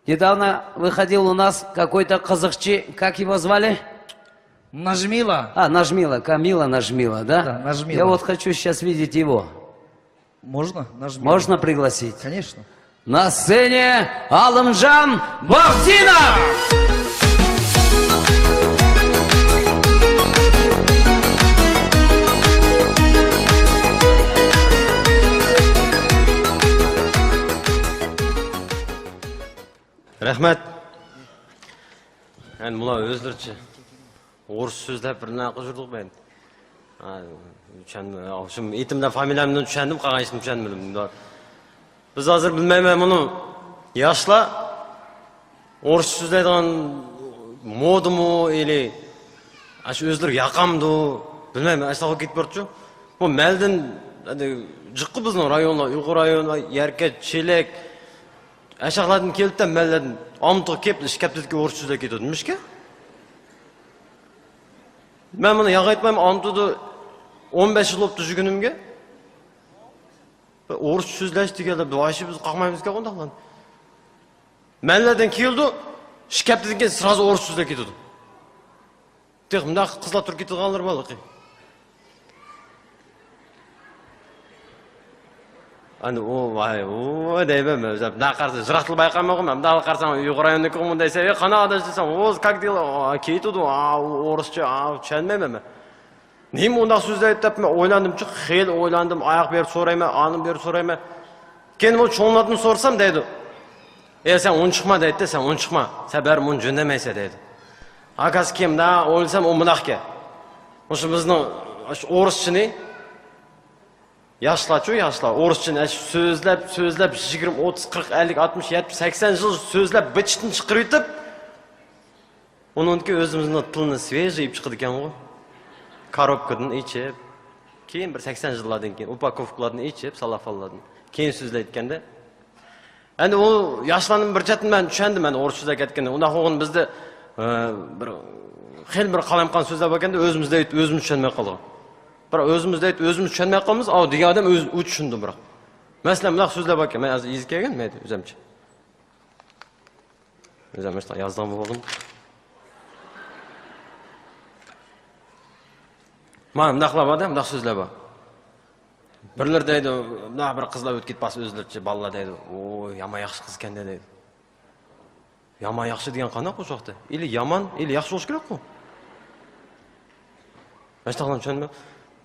Недавно выходил у нас какой-то казахчи, как его звали? Нажмила. Нажмила, Камила Нажмила, да? Да, Нажмила. Я вот хочу сейчас видеть его. Можно? Нажмила. Можно пригласить? Конечно. На сцене Алымжан Бахтинов! Рахмет. Ән мұла өздірші. Орыс сөздеп біріне ақы жүрдік бән. Етімді фамилиямды түшендім, қаған ешім түшендім. Біз азыр білмейме мұны яшла орыс сөздейдіған моды му, или өздір яқамды, білмейме, әшіліға кетіп бөртші. Бұл мәлдің жұққы біздің районға, ұйғыр районға, еркет, челек, әшіғладың келді мәлдің амтығы кепті, шкептетке орыс сөздей кетеді. Мүшке? Мен мұны яға айтмайым, амтыды 15 жыл өпті жүгінімге. Орыс сөздәшті келді, вайшы біз қақмаймызға қондақлан. Мәллерден келді, шкептетке сразу орыс сөздей кетеді. Тек мұнда қызла тұр кетеді қалыр балық. Дейбем, мына қарсы жырақтыл байқамағым, мындағы қарсаң ұйғыр районды көңімді десе, қанағада жесем, оз как дела, кетуді, орысчы, чәнмеме. Нем онда сөзді айттап, мен ойландым, хел ойландым, аяқ беріп сорайма, аным беріп сорайма. Кені бұл чоңладың сорсам, дейді. Сен он шықма, дейді, сен он шықма, сен бәрі мұн жөндемейсе, дейді. Акасы кем, да, ойласам, о мұнақ ке. Ошы біздің орысшыны, Yaşla, orus için sözlep, 20, 30, 40, 50, 60, 70, 80 жыл sözlep, бычтын çıkır етіп, онынки өзіміздің тылыны свежий çıkıdı кен ғой. Коробкадан içip, кейін бір 80 жылладың кейін, упаковкаладың içip, салафалладың. Кейін сөзлейткенде. Әнді ол яшланың бір жатын мен түшендім, орыс сөзлек еткенде. Онда оғын бізді хел бір қаламқан сөзлеп екенде, өзімізді түшенмей қалды. Бірақ өзімізді түшенмей қалмыз, ау деген адам өзі түшінді бірақ. Мәселен, мұнақ сөзлеп екен, мен езі кеген, мен өзімші. Өзімші яздығым болғым. Маған мұнақлап адам, мұнақ сөзлеп ба. Бірлер дейді, мұнақ бір қызлап өткет басы өзілерші, балла дейді, ой, яма яқшы қыз кәнде дейді. Яма яқшы деген қана қой жоқты. Или яман, или яқшы олыш керек қой. Мәштақлан түшенмей.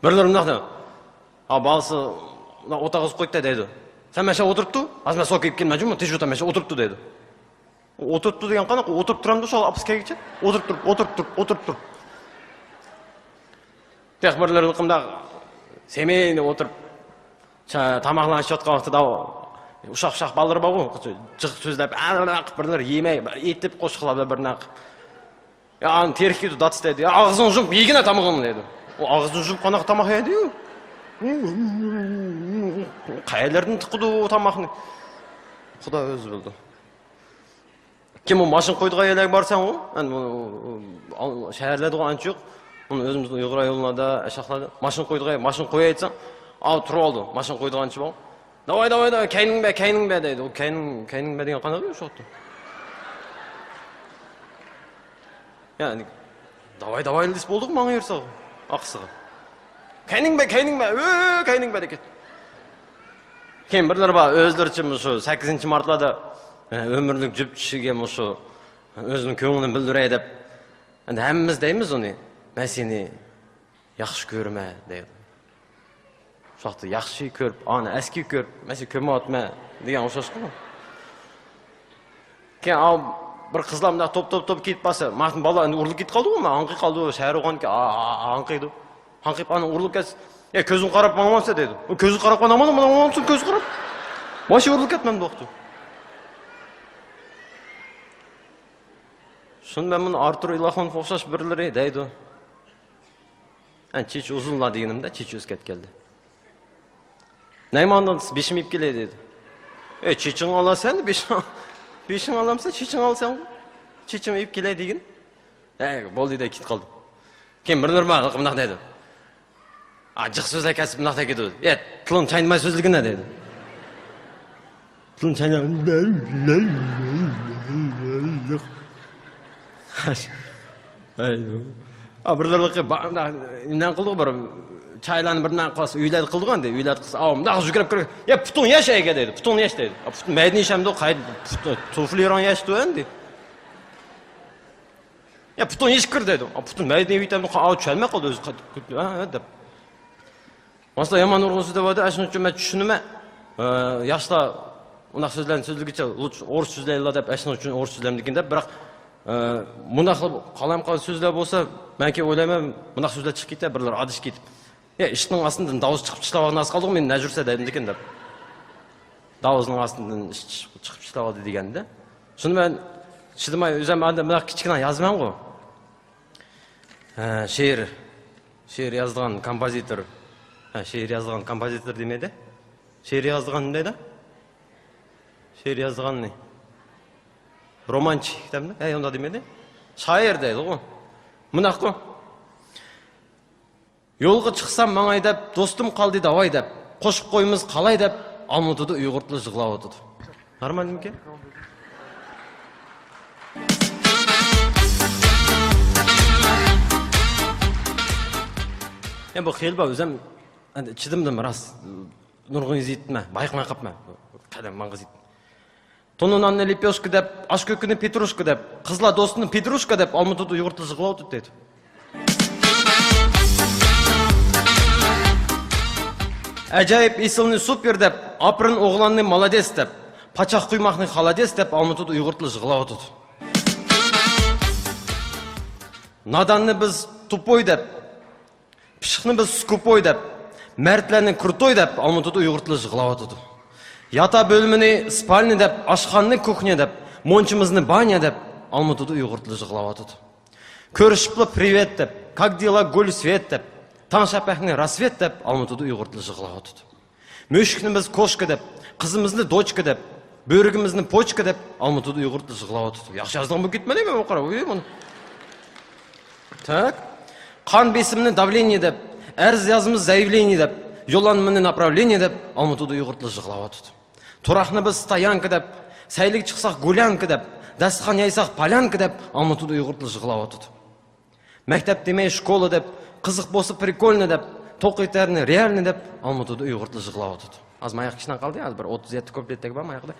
Бірлер мұнақта, балысы отағыз қойтта дейді. Сән мәші отырыпты, аз мәші оқиып кен мәжім, тез жота мәші отырыпты дейді. Отырыпты деген қана, отырып тұрамды, шал апыс кәй кетші. Отырып тұр. Тек бірлер ұлқымда семейіне отырып, тамағылан шотқа вақты да ұшақ балыр ба ғой, жық сөздеп, бірлер емей, етіп қошқылап бірнақ. Терік кету датыс дейді, ағызын жұмып, егіне тамағын дейді. Ağzını jump qanaq tamaq yedi. Qayerlerden tıqıdı o tamaqını. Xuda özü bildi. Kim o maşın qoyduğu yerler barsan o? Şəhərlərdə o anç yox. Bunu özümüzün Uyğur rayonunda, əşaqlarda maşın qoyduğu yer, maşın qoya etsən, tur oldu. Maşın qoyduğu anç var. Davay, kayning be deydi. O kayning be degan qanaq yox şoqdu. Yani davay dis bolduq mağa yersə. Ақсығы. Кәйнің бе декет. Кейін бірлер ба, өздерші мұшы 8 мартлада өмірлік жүптішіге мұшы өзінің көңілін білдірей деп. Әміміз дейміз оны, мән сені яқшы көрме дейді. Шақты яқшы көріп, аны әскі көріп, мәсі көме атма деген ұшашқы ба. Кейін ал бір қызламда топ кетіп басы, мақтың бала ұрлық кет қалды ғой, аңқи қалды ғой, шәрі оған аңқиды. Аңқиып, аны ұрлық кәсі, көзін қарап маңаманса деді. Көзін қарап маңамансын, көзін қарап. Башы ұрлық кет мәнді оқты. Шын мен мұны Артур Илахон қоқшаш бірлері дейді. Чечі ұзынла дегенімді, чечі өз кәт келді. Наймандан бешім еп келе деді. Чечің ала сәні, бешің аламса, чечің алсаң, чечің еп келе деген. Бол дейді, кет қалды. Кен бірлер ма, қымнақ дейді. Жық сөз әкәсіп мұнақта кету. Тылын чайнымай сөзілгіне дейді. Тылын чайнымай Бірлерлікке мынан қылдық бір чайланы бірінен қыласы үйләді қылдық анде үйләді қылса мындағы жүгіріп кіріп пұтың еш әйге дейді пұтың еш дейді пұтың мәдін ешемді қайды туфлиран еш ду әнді пұтың еш кір дейді пұтың мәдін ейтемді ауы чәлме қалды өзі деп Масла яман ұрғысы деп өді, әшін үшін мәт үшініме, яшта мұнақ сөзлерін сөзілгіше орыс сөзлерілі деп, әшін үшін орыс сөзлерім декен деп, бірақ мұнақ қалайым қалай сөзлер болса, мәнке ойлаймын, мұнақ сөзлер шығып кетті, бірлер адыш кетіп. Іштің астынан дауыз шығып шылауағын аз қалдың, мен нәжірсе дәйдім декен деп. Дауызының астынан шығып шылауады деген де. Шыны мен, шыдымай, өзім мұнақ кішкена yazmam ғой. Şiir yazdıgan kompozitör. Şiir yazdıgan kompozitör demedi. Şiir yazdıgan neydi? Şiir yazdıgan ne? Romançik demedi. Onda demedi. Şair deydi o. Mınaq o. Yolға çıksam mаңай деп, достым қалды давай деп, қошып қойымыз қалай деп, Алматыда ұйғыртылы жығылау отыды. Нормально ме ке? Бұл қиыл ба, өзім чидимдим рас. Нургун изитме, байқмай қапма. Кәдем маңғы зит. Тонунанны лепешка деп, аш көкіні петрушка деп, қызла достыны петрушка деп, Алматыда ұйғыртылы жығылау отыды дейді. Әжайып исіліні супер деп, апырын оғланны молодец деп, пачақ құймақны халадес деп, Алматыда ұйғыртылы жығылау отыды. Наданны біз тупой деп, пішіқны біз скупой деп, мәртләні крутой деп, Алматыда ұйғыртылы жығылау отыды. Ята бөліміні спальны деп, ашқанны кухня деп, мончымызны баня деп, Алматыда ұйғыртылы жығылау отыды. Көрішіплі привет деп, как дела гүл свет деп, таң шапақны рассвет деп, Алматыда ұйғыртылы жығылау отыды. Мөшікні біз кошка деп, қызымызны дочка деп, бөрігімізні почка деп, Алматыда ұйғыртылы жығылау отыды. Яқшы жаздың бұл кетмелі ме оқыра? Так. Қан бесімні давление деп, әріз язымыз заявление деп, жоланмыны направление деп, Алматыда ұйғыртылы жығылау отыды. Тұрақны біз стоянка деп, сәйлік шықсақ гулянка деп, дәстіқан яйсақ полянка деп, Алматыда ұйғыртылы жығылау отыды. Мәктәп демей школа деп, қызық босы прикольны деп, тоқитәріні реальны деп, Алматыда ұйғыртылы жығылау отыды. Аз маяқ кішінен қалды, аз бір 37 комплеттегі ба маяқды.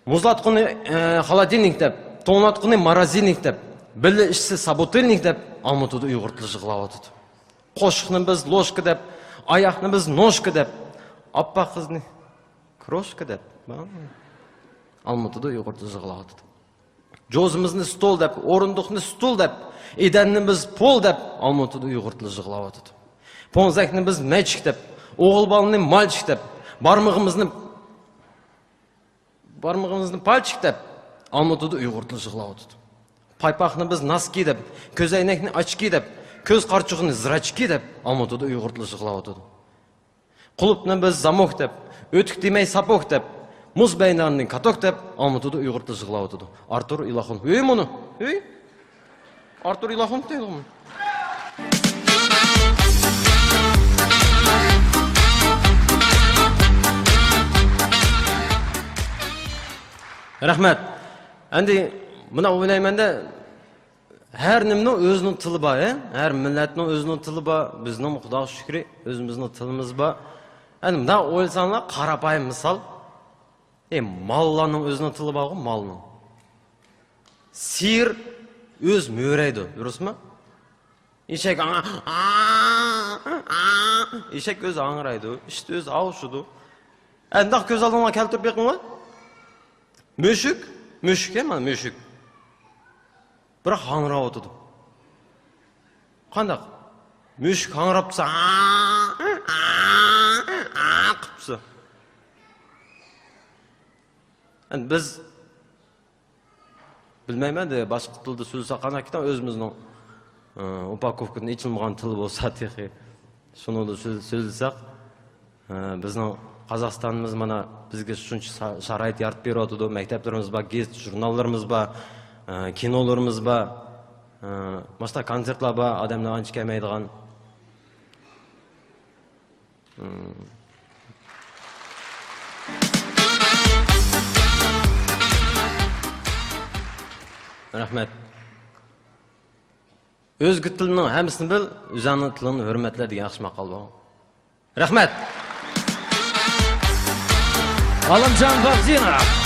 Мұзлатқыны холодильник деп, тоңлатқыны морозильник деп, білі ішсі саботыльник деп, Алматыда ұйғыртылы жығылау отыды. Қошықны біз ложка деп, аяқны біз ножка деп, аппа қызны крошка деп, Алматыда ұйғыртылы жығылау отыды. Жозымызны стол деп, орындықны стул деп, едәнні біз пол деп, Алматыда ұйғыртылы жығылау отыды. Понзакны біз мәчік деп, оғыл балыны мальчик деп, бармығымызны пальчик деп, Алматыда ұйғыртылы жығылау отыды. Пайпақны біз носки деп, көз әйнекні очки деп, көз қарчығыны зрачки деп, Алматыда ұйғыртылы жығылау отыды. Құлыпны біз замок деп, өтік демей сапок деп, мұз бәйнарының каток деп, Алматыда ұйғыртылы жығылау отыды. Артур Илахон. Мұны? Артур Илахон дейді мұны. Рахмет. Әнді, мұна ойлаймын да, әр немнің өзінің тылы ба, әр милләтінің өзінің тылы ба, біздің құдағы шүкірі, өзіміздің тылымыз ба. Әнді, мұна ойласаңла, қарапайым мысал, малланың өзінің тылы ба ғой, малының. Сиыр өз мөрейді, дұрыс ма? Ешек өз аңырайды, ішті өз ауышыды. Әнді көз алдыңа кәлтір бекін ғой? Мөшік, мөшік. Бірақ аңырау отыды. Қандақ? Мөшік аңырап тұса, қыпсы. Біз білмеймәді, башқы тылды сөзіса қанақитан өзіміздің упаковканың ечілмаған тылы болса тегі. Шыны да сөзісақ, біздің Қазақстанымыз мана бізге шүнші шарайт ярып бері отыды, мәктептеріміз ба, гезет журналдарымыз ба, киноларымыз ба, машта концертлар ба, адамны анчы кәмейдіған. Рахмет. Өзге тілінің әмісін біл, өзінің тілін hürmetle деген yaxşı maqal var. Рахмет. Алымжан Бабзинов.